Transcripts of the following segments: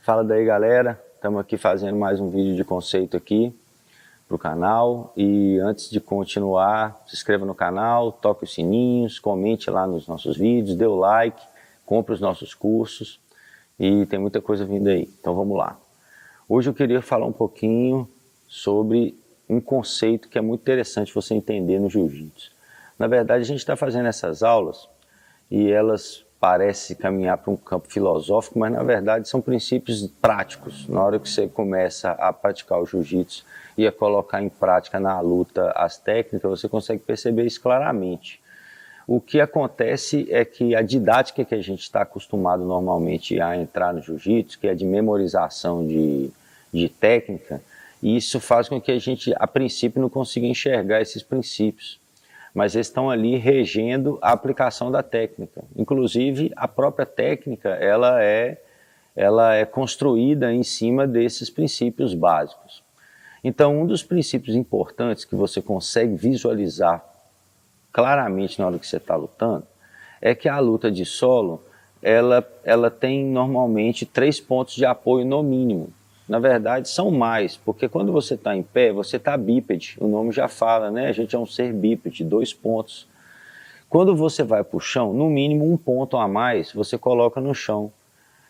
Fala daí, galera, estamos aqui fazendo mais um vídeo de conceito aqui para o canal. E antes de continuar, se inscreva no canal, toque os sininhos, comente lá nos nossos vídeos, dê o like, compre os nossos cursos e tem muita coisa vindo aí, então vamos lá. Hoje eu queria falar um pouquinho sobre um conceito que é muito interessante você entender no jiu-jitsu. Na verdade, a gente está fazendo essas aulas e elas parecem caminhar para um campo filosófico, mas na verdade são princípios práticos. Na hora que você começa a praticar o jiu-jitsu e a colocar em prática na luta as técnicas, você consegue perceber isso claramente. O que acontece é que a didática que a gente está acostumado normalmente a entrar no jiu-jitsu, que é de memorização de técnica, isso faz com que a gente, a princípio, não consiga enxergar esses princípios. Mas eles estão ali regendo a aplicação da técnica. Inclusive, a própria técnica, ela é construída em cima desses princípios básicos. Então, um dos princípios importantes que você consegue visualizar claramente na hora que você está lutando, é que a luta de solo, ela tem normalmente 3 pontos de apoio no mínimo. Na verdade, são mais, porque quando você está em pé, você está bípede, o nome já fala, né? A gente é um ser bípede, 2 pontos. Quando você vai para o chão, no mínimo 1 ponto a mais você coloca no chão.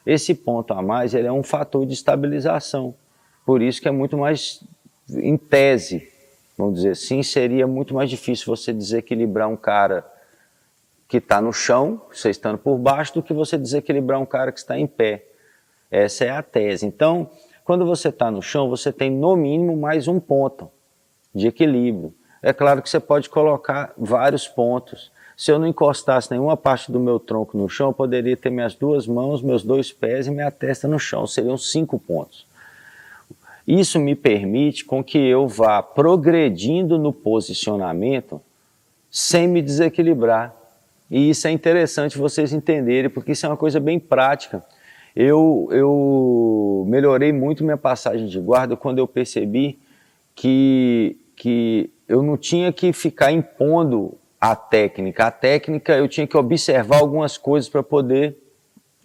Esse ponto a mais, ele é um fator de estabilização. Por isso que é muito mais, em tese, vamos dizer assim, seria muito mais difícil você desequilibrar um cara que está no chão, você estando por baixo, do que você desequilibrar um cara que está em pé. Essa é a tese. Então, quando você está no chão, você tem no mínimo mais 1 ponto de equilíbrio. É claro que você pode colocar vários pontos. Se eu não encostasse nenhuma parte do meu tronco no chão, eu poderia ter minhas 2 mãos, meus 2 pés e minha testa no chão. Seriam 5 pontos. Isso me permite com que eu vá progredindo no posicionamento sem me desequilibrar. E isso é interessante vocês entenderem, porque isso é uma coisa bem prática. Eu melhorei muito minha passagem de guarda quando eu percebi que eu não tinha que ficar impondo a técnica. A técnica eu tinha que observar algumas coisas para poder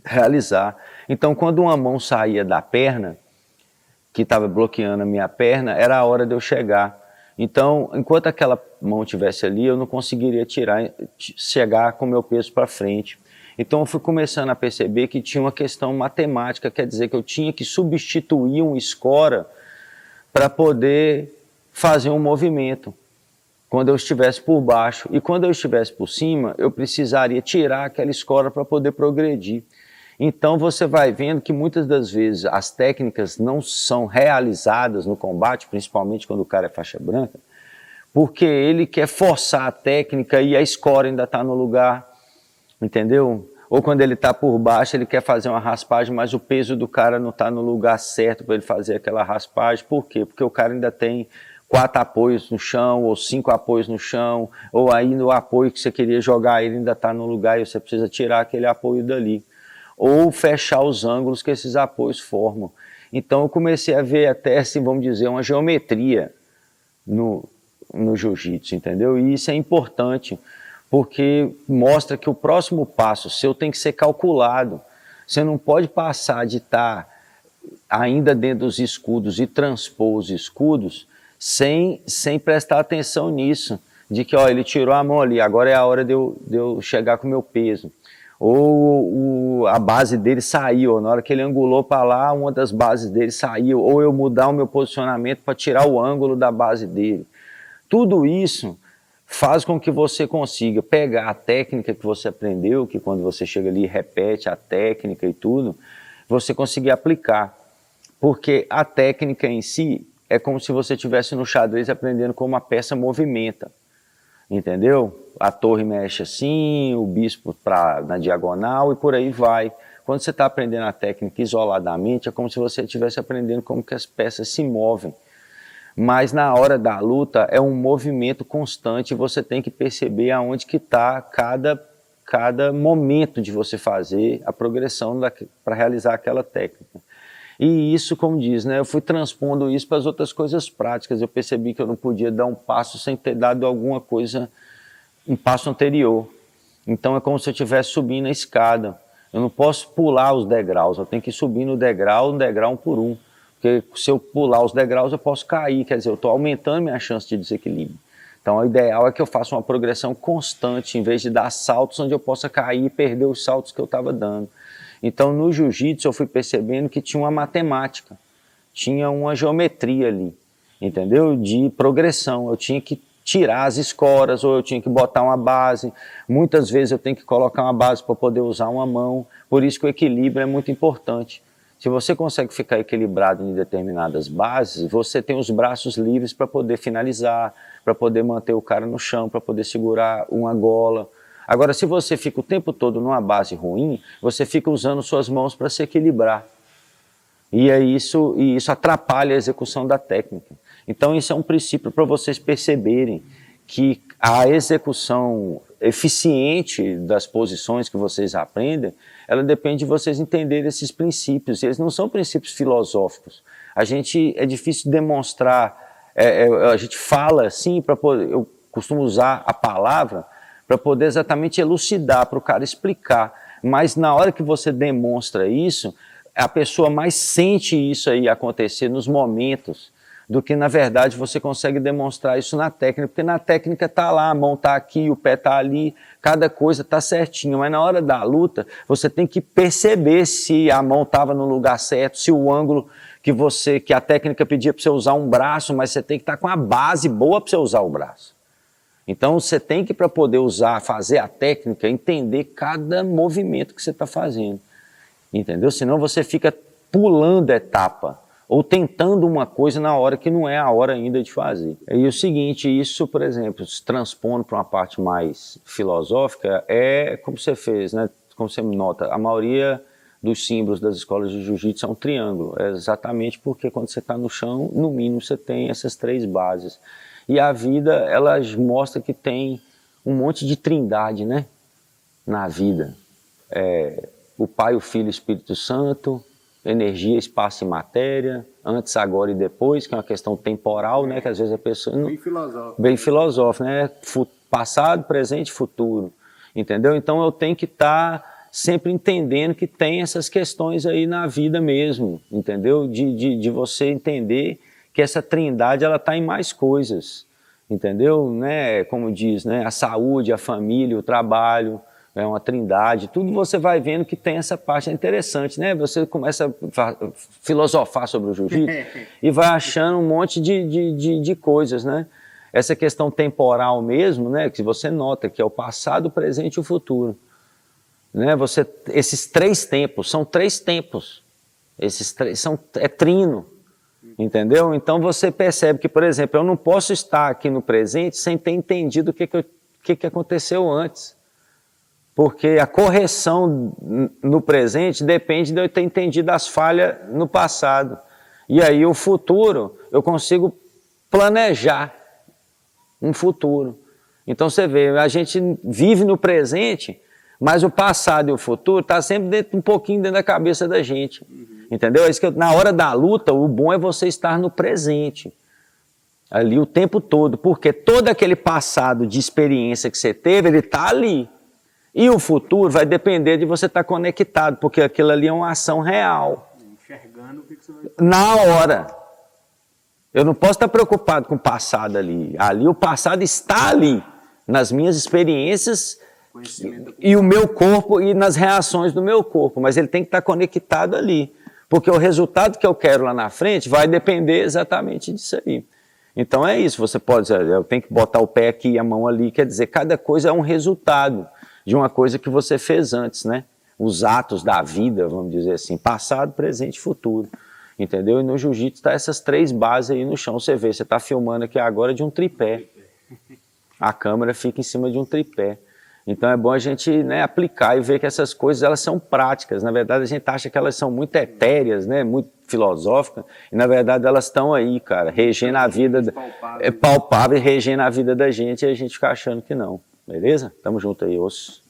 realizar. Então, quando uma mão saía da perna, que estava bloqueando a minha perna, era a hora de eu chegar. Então, enquanto aquela mão estivesse ali, eu não conseguiria chegar com o meu peso para frente. Então, eu fui começando a perceber que tinha uma questão matemática, quer dizer que eu tinha que substituir um escora para poder fazer um movimento, quando eu estivesse por baixo. E quando eu estivesse por cima, eu precisaria tirar aquela escora para poder progredir. Então você vai vendo que muitas das vezes as técnicas não são realizadas no combate, principalmente quando o cara é faixa branca, porque ele quer forçar a técnica e a escora ainda está no lugar, entendeu? Ou quando ele está por baixo, ele quer fazer uma raspagem, mas o peso do cara não está no lugar certo para ele fazer aquela raspagem. Por quê? Porque o cara ainda tem 4 apoios no chão, ou 5 apoios no chão, ou aí no apoio que você queria jogar, ele ainda está no lugar e você precisa tirar aquele apoio dali. Ou fechar os ângulos que esses apoios formam. Então eu comecei a ver até, assim, vamos dizer, uma geometria no jiu-jitsu, entendeu? E isso é importante, porque mostra que o próximo passo seu tem que ser calculado. Você não pode passar de estar ainda dentro dos escudos e transpor os escudos sem prestar atenção nisso, de que ó, ele tirou a mão ali, agora é a hora de eu chegar com o meu peso. Ou a base dele saiu, na hora que ele angulou para lá, uma das bases dele saiu, ou eu mudar o meu posicionamento para tirar o ângulo da base dele. Tudo isso faz com que você consiga pegar a técnica que você aprendeu, que quando você chega ali e repete a técnica e tudo, você conseguir aplicar. Porque a técnica em si é como se você estivesse no xadrez aprendendo como a peça movimenta. Entendeu? A torre mexe assim, o bispo na diagonal e por aí vai. Quando você está aprendendo a técnica isoladamente, é como se você estivesse aprendendo como que as peças se movem. Mas na hora da luta é um movimento constante e você tem que perceber aonde que está cada momento de você fazer a progressão para realizar aquela técnica. E isso, como diz, né, eu fui transpondo isso para as outras coisas práticas. Eu percebi que eu não podia dar um passo sem ter dado alguma coisa, um passo anterior. Então é como se eu estivesse subindo a escada. Eu não posso pular os degraus, eu tenho que subir no degrau um por um. Porque se eu pular os degraus, eu posso cair, quer dizer, eu estou aumentando minha chance de desequilíbrio. Então, o ideal é que eu faça uma progressão constante, em vez de dar saltos onde eu possa cair e perder os saltos que eu estava dando. Então, no jiu-jitsu, eu fui percebendo que tinha uma matemática, tinha uma geometria ali, entendeu? De progressão. Eu tinha que tirar as escoras, ou eu tinha que botar uma base. Muitas vezes eu tenho que colocar uma base para poder usar uma mão. Por isso que o equilíbrio é muito importante. Se você consegue ficar equilibrado em determinadas bases, você tem os braços livres para poder finalizar, para poder manter o cara no chão, para poder segurar uma gola. Agora, se você fica o tempo todo numa base ruim, você fica usando suas mãos para se equilibrar. E isso atrapalha a execução da técnica. Então, isso é um princípio para vocês perceberem que a execução eficiente das posições que vocês aprendem, ela depende de vocês entenderem esses princípios. Eles não são princípios filosóficos. É difícil demonstrar, a gente fala assim, eu costumo usar a palavra para poder exatamente elucidar, para o cara explicar. Mas na hora que você demonstra isso, a pessoa mais sente isso aí acontecer nos momentos, do que, na verdade, você consegue demonstrar isso na técnica, porque na técnica está lá, a mão está aqui, o pé está ali, cada coisa está certinho, mas na hora da luta, você tem que perceber se a mão estava no lugar certo, se o ângulo que a técnica pedia para você usar um braço, mas você tem que estar com a base boa para você usar o braço. Então, você tem que, para poder fazer a técnica, entender cada movimento que você está fazendo, entendeu? Senão você fica pulando etapa, ou tentando uma coisa na hora que não é a hora ainda de fazer. E o seguinte, isso, por exemplo, se transpondo para uma parte mais filosófica, é como você fez, né? Como você nota, a maioria dos símbolos das escolas de jiu-jitsu é um triângulo. É exatamente porque quando você está no chão, no mínimo você tem essas três bases. E a vida, ela mostra que tem um monte de trindade, né? Na vida. O Pai, o Filho e o Espírito Santo, energia, espaço e matéria, antes, agora e depois, que é uma questão temporal, né? Que às vezes a pessoa... Bem filosófico. Bem filosófico, né? Passado, presente e futuro, entendeu? Então eu tenho que estar sempre entendendo que tem essas questões aí na vida mesmo, entendeu? De você entender que essa trindade, ela está em mais coisas, entendeu? Né? Como diz, né? A saúde, a família, o trabalho... É uma trindade, tudo você vai vendo que tem essa parte, é interessante, né? Você começa a filosofar sobre o jiu-jitsu e vai achando um monte de coisas, né? Essa questão temporal mesmo, né? Que você nota que é o passado, o presente e o futuro. Né? Esses três tempos, são três tempos, é trino, entendeu? Então você percebe que, por exemplo, eu não posso estar aqui no presente sem ter entendido o que aconteceu antes. Porque a correção no presente depende de eu ter entendido as falhas no passado. E aí o futuro, eu consigo planejar um futuro. Então você vê, a gente vive no presente, mas o passado e o futuro está sempre um pouquinho dentro da cabeça da gente. Entendeu? É isso que na hora da luta, o bom é você estar no presente. Ali o tempo todo. Porque todo aquele passado de experiência que você teve, ele está ali. E o futuro vai depender de você estar conectado, porque aquilo ali é uma ação real. Enxergando o que você vai... Na hora. Eu não posso estar preocupado com o passado ali. Ali o passado está ali, nas minhas experiências e o meu corpo e nas reações do meu corpo. Mas ele tem que estar conectado ali. Porque o resultado que eu quero lá na frente vai depender exatamente disso aí. Então é isso, você pode dizer, eu tenho que botar o pé aqui e a mão ali, quer dizer, cada coisa é um resultado de uma coisa que você fez antes, né? Os atos da vida, vamos dizer assim, passado, presente e futuro, entendeu? E no jiu-jitsu tá essas três bases aí no chão, você vê, você tá filmando aqui agora de um tripé, a câmera fica em cima de um tripé, então é bom a gente, né, aplicar e ver que essas coisas, elas são práticas, na verdade a gente acha que elas são muito etéreas, né, muito filosóficas, e na verdade elas estão aí, cara, regendo a vida, é palpável, regendo a vida da gente, e a gente fica achando que não. Beleza? Tamo junto aí, osso.